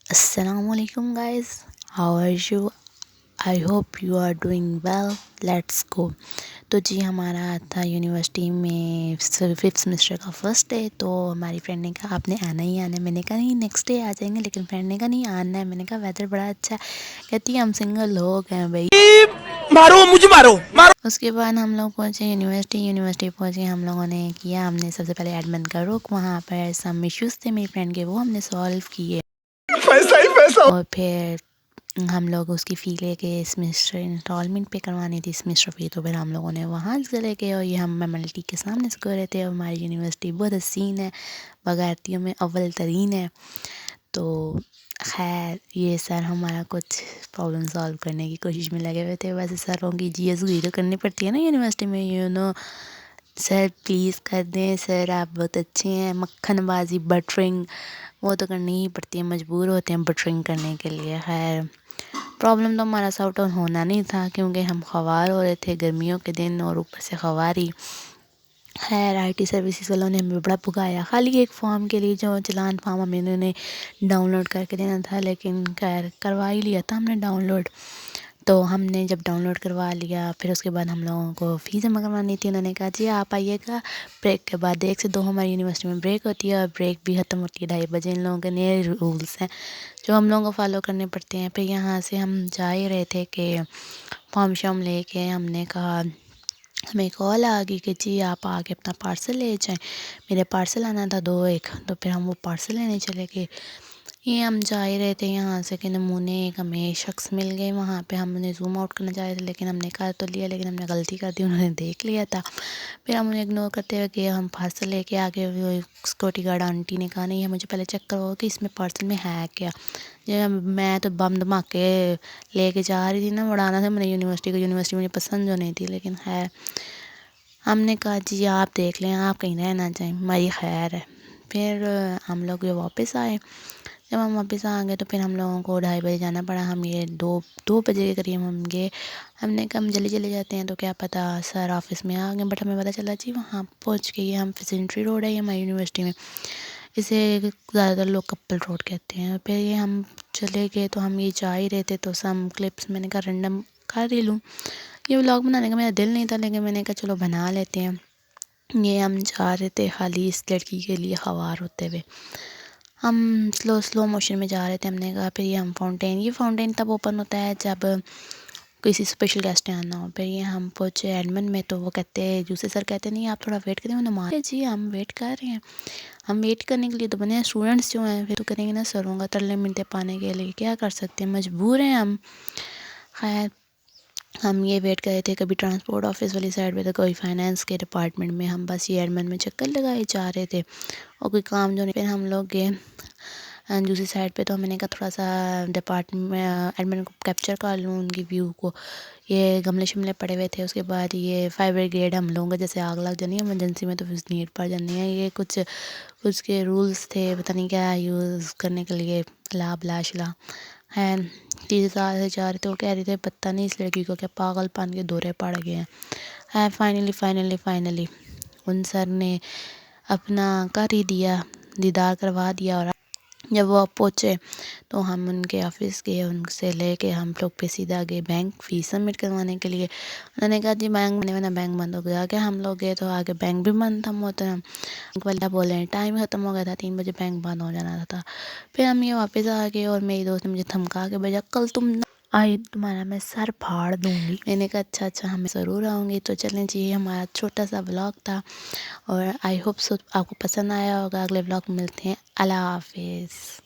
السلام علیکم guys, how are you? I hope you are doing well. Let's go. تو جی ہمارا تھا یونیورسٹی میں 5th سیمسٹر کا فرسٹ ڈے. تو ہماری فرینڈ نے کہا آپ نے آنا ہی آنا ہے. میں نے کہا نہیں نیکسٹ ڈے آ جائیں گے، لیکن فرینڈ نے کہا نہیں آنا ہے. میں نے کہا ویدر بڑا اچھا ہے. کہتی ہے ہم سنگل لوگ ہیں بھائی. مارو مجھے مارو. اس کے بعد ہم لوگ پہنچے یونیورسٹی پہنچے. ہم لوگوں نے کیا، ہم نے سب سے پہلے ایڈمن کا رخ. وہاں پر سم ایشوز تھے میری فرینڈ کے، وہ ہم نے سالو کیے. پیسہ ہی پیسہ. اور پھر ہم لوگ اس کی فی لے کے سیمسٹر انسٹالمنٹ پے کروانی تھی سیمسٹر فی. تو پھر ہم لوگوں نے وہاں چلے گئے اور یہ ہم میملٹی کے سامنے سے گئے تھے. ہماری یونیورسٹی بہت حسین ہے، بغیرتیوں میں اول ترین ہے. تو خیر یہ سر ہمارا کچھ پرابلم سالو کرنے کی کوشش میں لگے ہوئے تھے. ویسے سروں کی جی ایس گوئی تو کرنی پڑتی ہے نا یونیورسٹی میں. سر پلیز کر دیں، سر آپ بہت اچھے ہیں. مکھن بازی بٹرنگ وہ تو کرنی ہی پڑتی ہے، مجبور ہوتے ہیں بٹرنگ کرنے کے لیے. خیر پرابلم تو ہمارا سارٹ آؤٹ ہونا نہیں تھا، کیونکہ ہم خوار ہو رہے تھے گرمیوں کے دن اور اوپر سے خواری. خیر آئی ٹی سروسز والوں نے ہمیں بڑا بھگایا، خالی ایک فارم کے لیے جو چلان فارم ہمیں انہوں نے ڈاؤن لوڈ کر کے دینا تھا. لیکن خیر کروا ہی لیا تھا ہم نے ڈاؤن لوڈ. تو ہم نے جب ڈاؤن لوڈ کروا لیا، پھر اس کے بعد ہم لوگوں کو فیس جمع کروانی تھی. انہوں نے کہا جی آپ آئیے گا بریک کے بعد. 1 سے 2 ہماری یونیورسٹی میں بریک ہوتی ہے، اور بریک بھی ختم ہوتی ہے 2:30 بجے. ان لوگوں کے نئے رولس ہیں جو ہم لوگوں کو فالو کرنے پڑتے ہیں. پھر یہاں سے ہم جا ہی رہے تھے کہ فارم شام لے کے ہم نے کہا، ہمیں کال آ گئی کہ جی آپ آ کے اپنا پارسل لے جائیں. میرے پارسل آنا تھا 2 تو پھر ہم وہ پارسل لینے چلے گئے. یہ ہم جا ہی رہے تھے یہاں سے کہ نمونے ایک ہمیں شخص مل گئے وہاں پہ. ہم نے زوم آؤٹ کرنا چاہ رہے تھے، لیکن ہم نے کر تو لیا، لیکن ہم نے غلطی کر دی، انہوں نے دیکھ لیا تھا. پھر ہم انہیں اگنور کرتے ہوئے کہ ہم پارسل لے کے آگے. سیکورٹی گارڈ آنٹی نے کہا نہیں ہے مجھے پہلے چیک کرو کہ اس میں پارسل میں ہے کیا. میں تو بم دھماکے لے کے جا رہی تھی نا، اڑانا تھا میں نے یونیورسٹی مجھے پسند جو نہیں تھی. لیکن خیر ہم نے کہا جی آپ دیکھ لیں، آپ کہیں رہ نہ جائیں، ہماری خیر ہے. پھر ہم لوگ واپس آئے. جب ہم واپس آ گئے تو پھر ہم لوگوں کو 2:30 بجے جانا پڑا. ہم یہ 2 بجے کے قریب ہم گئے. ہم نے کہا ہم جلدی چلے جاتے ہیں تو کیا پتہ سر آفس میں آ گئے. بٹ ہمیں پتہ چلا جی وہاں پہنچ کے یہ ہم فیسنٹری روڈ ہے یہ ہماری یونیورسٹی میں، اسے زیادہ تر لوگ کپل روڈ کہتے ہیں. پھر یہ ہم چلے گئے تو ہم یہ جا ہی رہے تھے تو سم کلپس میں نے کہا رینڈم کر ہی لوں. یہ ولاگ بنانے کا میرا دل نہیں تھا، لیکن میں نے کہا چلو بنا لیتے ہیں. یہ ہم جا رہے تھے خالی اس لڑکی کے لیے خوار ہوتے ہوئے. ہم سلو موشن میں جا رہے تھے. ہم نے کہا پھر یہ ہم فاؤنٹین تب اوپن ہوتا ہے جب کسی اسپیشل گیسٹ آنا ہو. پھر یہ ہم پہنچے ایڈمن میں تو وہ کہتے دوسرے سر کہتے نہیں آپ تھوڑا ویٹ کریں. انہوں نے جی ہم ویٹ کر رہے ہیں. ہم ویٹ کرنے کے لیے تو بنے ہیں، اسٹوڈنٹس جو ہیں پھر تو کریں گے نا سروں کا ترلے منتے پانے کے لیے. کیا کر سکتے ہیں، مجبور ہیں ہم. خیر ہم یہ ویٹ کر رہے تھے، کبھی ٹرانسپورٹ آفس والی سائڈ پہ تو کوئی فائنینس کے ڈپارٹمنٹ میں. ہم بس یہ ایڈمن میں چکر لگائے جا رہے تھے اور کوئی کام جو نہیں. پھر ہم لوگ گئے دوسری سائڈ پہ. تو میں نے کہا تھوڑا سا ڈپارٹمنٹ ایڈمن کو کیپچر کر لوں ان کی ویو کو. یہ گملے شملے پڑے ہوئے تھے. اس کے بعد یہ فائر بریگیڈ ہم لوگوں کا جیسے آگ لگ جانی ہے ایمرجنسی میں تو پھر نیڈ پڑ جانی ہے. یہ کچھ اس کے رولس تھے، پتہ نہیں کیا یوز کرنے کے لیے لا بلا شلا. ہے تیسرے سال سے جا رہے تھے. وہ کہہ رہے تھے پتہ نہیں اس لڑکی کو کیا پاگل پن کے دورے پڑ گئے ہیں. ہے فائنلی ان سر نے اپنا کر ہی دیا، دیدار کروا دیا. اور جب وہ پہنچے تو ہم ان کے آفس گئے، ان سے لے کے ہم لوگ پہ سیدھا گئے بینک فیس سبمٹ کروانے کے لیے. انہوں نے کہا جی بینک بند ہو گیا. آگے ہم لوگ گئے تو آگے بینک بھی بند تھا. محترم والدہ بولے ہیں ٹائم ختم ہو گیا تھا، 3 بجے بینک بند ہو جانا تھا. پھر ہم یہ واپس آ گئے اور میری دوست نے مجھے دھمکا کے بھیجا کل تم آئی تمہارا میں سر پھاڑ دوں گی. میں نے کہا اچھا ہمیں ضرور آؤں گی. تو چلیں جی ہمارا چھوٹا سا ولاگ تھا اور آئی ہوپ سو آپ کو پسند آیا ہوگا. اگلے ولاگ میں ملتے ہیں. اللہ حافظ.